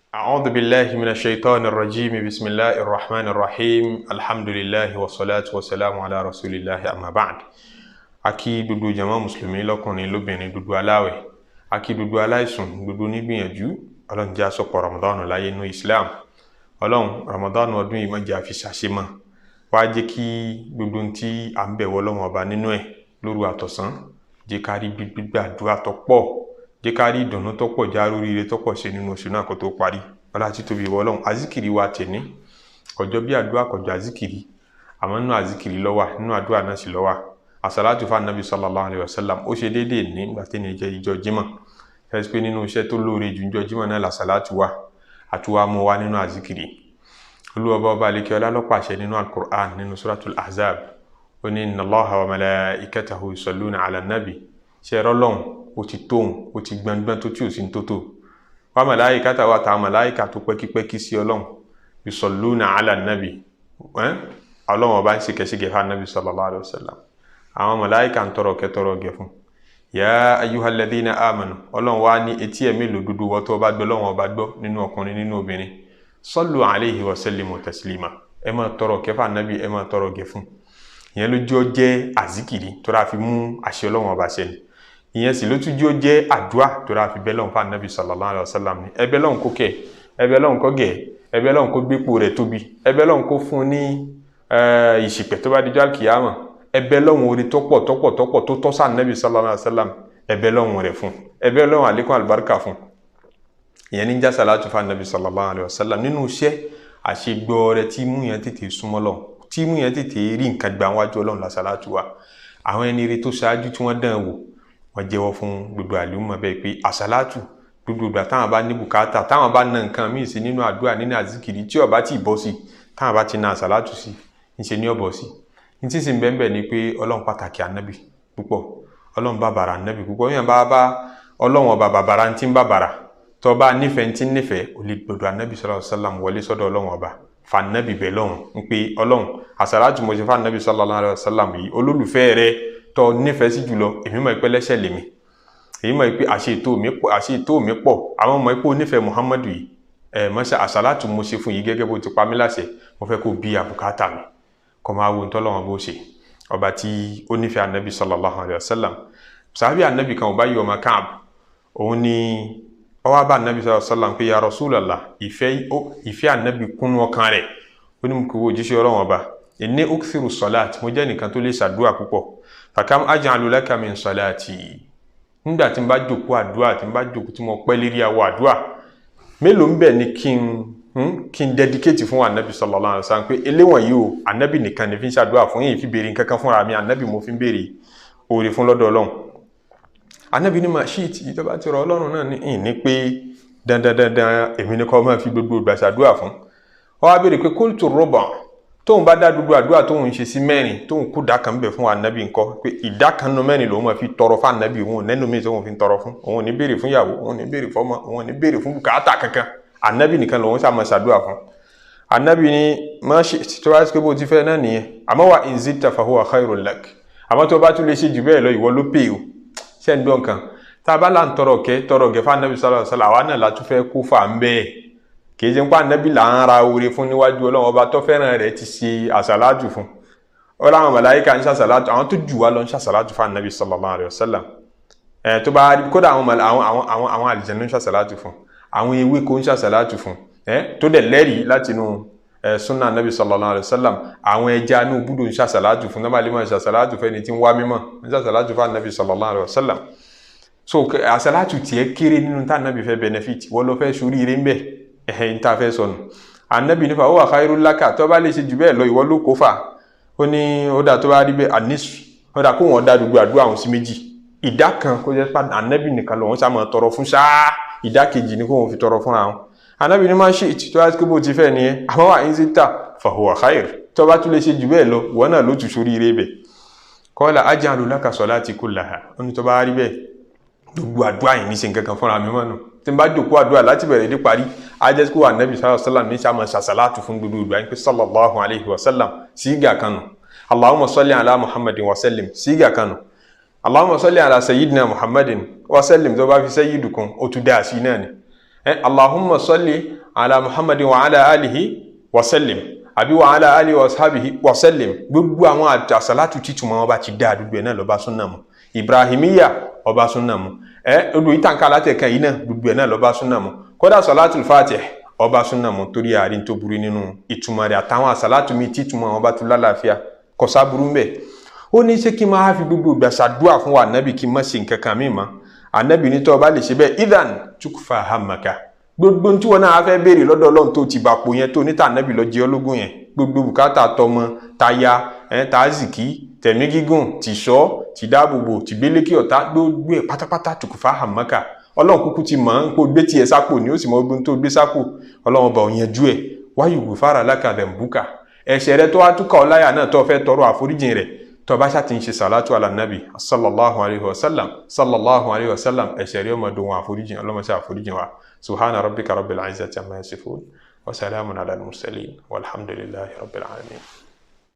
أعوذ بالله من الشيطان الرجيم بسم الله الرحمن الرحيم الحمد لله والصلاة والسلام على رسول الله أما بعد. Akí gbogbo jàmá mùsùlùmí lọ́kùnrin lóbìnrin, gbogbo aláwẹ̀, akí gbogbo aláìsùn, gbogbo nígbìyànjú. Ọlọ́run jẹ́ àsopọ̀ Ramadan láyé nínú Islam. Ọlọ́run Ramadan ọdún yìí má jẹ́ a fi ṣàṣemọ́. Wá jẹ́ kí gbogbo tí à ń bẹ̀wọ̀ Ọlọ́run ọba nínú ẹ̀ lóru àtọ̀sán jẹ́ ká rí gbígbàdúrà tó pọ̀, jẹ́ ká rí ìdùnnú tó pọ̀, já oríire tó pọ̀ ṣe nínú oṣù náà kó tó parí. Ọlá tí tóbi wọ Ọlọ́run. Azikiri wa tẹ̀ní kọjọ́ bí àdúrà kọjọ́ azikiri, àmọ́ nínú azikiri ló wà, nínú àdúrà náà sì ló wà. Asalatu fa nabi sallallahu alaihi wasallam ó ṣe déédéé ní ìgbà tí ní jẹ́ ìjọ jímọ̀. Ẹ pé nínú iṣẹ́ tó lóore jù ìjọ jímọ̀ náà la salatu wà, àtúwà mú wa nínú azikiri. Olúwa ọba àlekè ọlá ló pàṣẹ nínú al-Qur'an nínú suratul Ahzab. Ó ní inna Allaha wa malaikatahu yusalluna ala nabi. Ṣé Ọlọ́run ó ti tóun, ó ti gbọngbọn tó tí ò sí tó tó. Wa malaikatahu wa ta malaika tó pẹ́kípẹ́kí sí Ọlọ́run yusalluna ala nabi. Ọlọ́run ọba ń ṣe kẹ́ṣẹ́gẹ́ fún nabi sallallahu alaihi wasallam. Àwọn màláíkà ń tọrọ gẹ̀ fún. Ya ayyuhal ladhina amanu. Ọlọ́run wá ní etí ẹ̀ mélòó dúdú wọ́n tó bá gbọ́ Ọlọ́run ọba gbọ́ nínú ọkùnrin nínú obìnrin. Sallu alayhi wa sallimu taslima. Ẹ máa tọrọ kẹ́ fún Ànábì, ẹ máa tọrọ gẹ̀ fún. Ìyẹn ló jẹ́ jẹ́ azikiri tó ra fi mú àṣẹ Ọlọ́run ọba ṣẹ. Ìyẹn sì ló tún jẹ́ àdúà tó ra fi bẹ́ Ọlọ́run fún Ànábì sallallahu alaihi wasallam ní. Ẹ bẹ́ Ọlọ́run kó kẹ́, ẹ bẹ́ Ọlọ́run kó gẹ̀, ẹ bẹ́ Ọlọ́run kó gbépò rẹ̀ tóbi, ẹ bẹ́ Ọlọ́run kó fún ní ìṣìpẹ̀ tó bá dijọ́ al-kiyama. Ẹbẹ̀ lọ́hùn orí tọ́pọ̀ tó tọ́ sáà Nabi sallallahu alaihi wasallam, ẹbẹ̀ lọ́hùn rẹ̀ fún, ẹbẹ̀ lọ́hùn àlékún àlùbáríkà fún. Ìyẹn ní já salatu fa Nabi sallallahu alaihi wasallam nínú iṣẹ́ àṣegbọ́ rẹ̀ tí mú yẹn tètè súnmọ́ lọ, tí mú yẹn tètè rí nǹkan gbà wájú Ọlọ́run la salatu wa. Àwọn ẹni rẹ̀ tó ṣáájú tí wọ́n dán wò, wọ́n jẹ́wọ́ fún gbogbo àlùmọ̀ bẹ́ẹ̀ pé àṣàlátù gbogbo ìgbà táwọn bá ní bùkátà, táwọn bá na nǹkan míì sí nínú àdúrà nínú àzíkiri tí ó bá ti bọ́ sí, táwọn bá ti na àṣàlátù sí, ńṣe ní ọ̀bọ̀ sí. Ntí sì ń bẹ́ẹ̀ ni pé Ọlọ́run pàtàkì Ànábì púpọ̀, Ọlọ́run bàbàrà Ànábì púpọ̀. Yẹn bá Ọlọ́run ọba bàbàrà ntí ń bàbàrà, tó bá nífẹ̀ẹ́ ntí ń nífẹ̀ẹ́, ó lè gbọdọ̀ Ànábì sallallahu alaihi wasallam wọlé sọ́dọ̀ Ọlọ́run ọba fa Ànábì bẹ̀ lọ́hùn ń pé Ọlọ́run àsàlátù mo ṣe fa Ànábì sallallahu alaihi wasallam yìí, olólùfẹ́ rẹ tó nífẹ̀ẹ́ sí jùlọ, èmi mọ̀ pé lẹ́ṣẹ̀ lèmi, èmi mọ̀ pé àṣetò mi pọ̀, àwọn mọ̀ pé ó nífẹ̀ẹ́ Muhammadu yìí, mọ́ṣẹ́ àsàlátù mo ṣe fún yìí gẹ́gẹ́ bó ti pa mí láṣẹ, mo fẹ́ kó bí àbùkátà mi kọmọ awo ntọ́lọ́wọ́n bó ṣe ọba tí ó nífẹ̀ẹ́ Ànábì sallallahu alaihi wasallam. Sàhábì Ànábì kan Ubayy ọmọ Ka'b, òun ni ó wá bá Ànábì sallallahu alaihi wasallam pé ya Rasulallah, ìfẹ́ Ànábì kúnnú ọkàn rẹ̀. Ó ní kò wò jíṣẹ́ Ọlọ́run ọba, inni ukthiru salat, mo jẹ́ nìkan tó lè ṣàdúrà púpọ̀. Fakam aj'alu laka min salati. Nígbà tí n bá jókòó àdúrà, tí n bá jókòó tí mo pẹ́ lérí àwọ̀ àdúrà, mélòó ń bẹ ní kí n dedicate fún Ànábì sallallahu alaihi wasallam pé eléwọ̀n yìí o Ànábì nìkan ní fi ń ṣàdúrà fún, yìí fi béèrè nǹkan kan fúnra mi, Ànábì mo fi ń béèrè oore fún lọ́dọ̀ Ọlọ́run. Ànábì ní ma ṣíìtì ìjọba ti rọ Ọlọ́run náà ní pé dandan èmi ní kọ́ máa fi gbogbo ìgbà ṣàdúrà fún. Ó wá béèrè pé qultu ruba, tóun bá dá gbogbo àdúrà tóun ń ṣe sí mẹ́rin, tóun kú ìdá kan bẹ̀ fún Ànábì ńkọ́, pé ìdá kan nínú mẹ́rin lòun máa fi tọrọ fún Ànábì, òun nẹ́nu mi tóun fi tọrọ fún, òun ní béèrè fún ìyàwó, òun ní béèrè fún ọmọ, òun ní béèrè fún bùkátà kankan, Ànábì nìkan lòun ṣàmọ̀ ṣàdúrà fún. Ànábì ní má ṣe tó wá sí pé bó ti fẹ́ náà nìyẹn, àmọ́ wa in zidta fa huwa khairul lak, àmọ́ tó bá tún lè ṣe jù bẹ́ẹ̀ lọ ìwọ ló pè ó. Ṣé ń dán kan tá a bá là ń tọrọ gẹ̀ fún Ànábì sallallahu alaihi wasallam, àwa náà la tún fẹ́ kó fà ń bẹ́ẹ̀, kì í ṣe ń pa Ànábì là ń ra oore fún níwájú Ọlọ́run ọba tó fẹ́ràn rẹ̀ ti ṣe àṣàlátù fún. Ó láwọn màláíkà ń ṣàṣàlátù, àwọn tó jù wá lọ ń ṣàṣàlátù fún Ànábì sallallahu alaihi wasallam. Tó bá kódà àwọn àlìjẹ̀nú ń ṣàṣàlátù fún, àwọn ewé kò ń ṣàṣàlátù fún, tó dẹ̀ lẹ́rìí láti inú sunna Ànábì sallallahu alaihi wasallam. Àwọn ẹja inú búdò ń ṣàṣàlátù fún, náà bá lè máa ṣàṣàlátù fún ẹni tí ń wá mímọ́, ń ṣàṣàlátù fún Ànábì sallallahu alaihi wasallam. So àṣàlátù tiẹ̀ kéré nínú tá Ànábì fẹ́ benefit, wọ́n lọ fẹ́ sórí ire ń bẹ̀, ń ta fẹ́ sọnù. Ànábì nífa ó wà khairul laka, tó bá lè ṣe jù bẹ́ẹ̀ lọ ìwọ ló kó fà. Ó ní ó dà tó bá rí bẹ́ẹ̀ àníṣù, ó dà kó wọn dá gbogbo àdúrà àwọn sí méjì, ìdá kan kó jẹ́ pé Ànábì nìkan lòun ṣá máa tọrọ fún ṣáá, ìdá kejì ní kó wọn fi tọrọ fún àwọn. Ànábì ní máa ṣe ìtì tó wá sí bó ti fẹ́ nìyẹn, àmọ́ wà ń zita fa huwa khair, tó bá tún lè ṣe jù bẹ́ẹ̀ lọ wọ́n náà ló tù sórí ire bẹ̀. Qala aj'alu laka salati kullaha, ó ní tó bá rí bẹ́ẹ̀ gbogbo àdúrà yìí ní ṣe nǹkan kan fúnra mi mọ́nu, tí n bá jókòó àdúrà láti bẹ̀rẹ̀ dé parí, á jẹ́ kó Ànábì sallallahu alaihi wasallam ní sàmà ṣàṣàlátù fún gbogbo ìgbà yín pé sallallahu alaihi wasallam sígà kanu, Allahumma salli ala Muhammadin wa sallim sígà kanu, Allahumma salli ala sayyidina Muhammadin wa sallim tó bá fi sayyidu kan ó tún dá sí náà ni. Allahumma salli ala Muhammadin wa ala alihi wa sallim àbí wa ala alihi wa ashabihi wa sallim. Gbogbo àwọn àsàlátù títúmọ̀ wọn bá ti dá gbogbo ẹ̀ náà ló bá súnnà mu. Ibrahimiyya ó bá súnnà mu. Odò ìtànkà látẹ̀kan yìí náà gbogbo ẹ̀ náà ló bá súnnà mu. Kódà salatul fatih ó bá súnnà mu torí àárín tó burú nínú ìtumọ̀ rẹ̀ àtàwọn àsàlátù mi títúmọ̀ wọn bá tún lálàáfíà kò sá burú ńbẹ̀. Ó ní ṣé kí n máa fi gbogbo ìgbà ṣàdúà fún wa ànábì kí n má ṣe nǹkan kan mí mọ́. Ànábì ní tó bá lè ṣe bẹ́ẹ̀ idhan tukfa hammaka. Gbogbo tí wọn náà fẹ́ béèrè lọ́dọ̀ Ọlọ́run tó ti bàpò yẹn tó níta ànábì lọ jẹ́ ológun yẹn. Gbogbo bùkátà tọmọ táyà tàzìkí tẹ̀mí gígùn tìṣọ́ tìdáàbòbò tìgbélékè ọ̀tá gbogbo ẹ̀ pátápátá tukfa hammaka. Ọlọ́run kúkú ti mọ̀ ń kó gbé tiẹ̀ sápò ní ó sì mọ ogun tó gbé sápò. Ọlọ́run bá òyìnjú ẹ̀ wáyù gùfárà laka dhanbuka. Ẹ̀ṣẹ̀ rẹ tó wá túkà ọláyà náà tó fẹ́ tọrọ àforíjìn rẹ̀ tó bá ṣá ti ń ṣe salatu ala nabi sallallahu alaihi wasallam ẹ̀ṣẹ̀ rẹ̀ ọmọdún wọn àforíjìn ọlọ́mọṣẹ́ àforíjìn wa. Subhana rabbika rabbil izzati amma yasifun wa salamun ala al-mursalin walhamdulillahi rabbil alamin.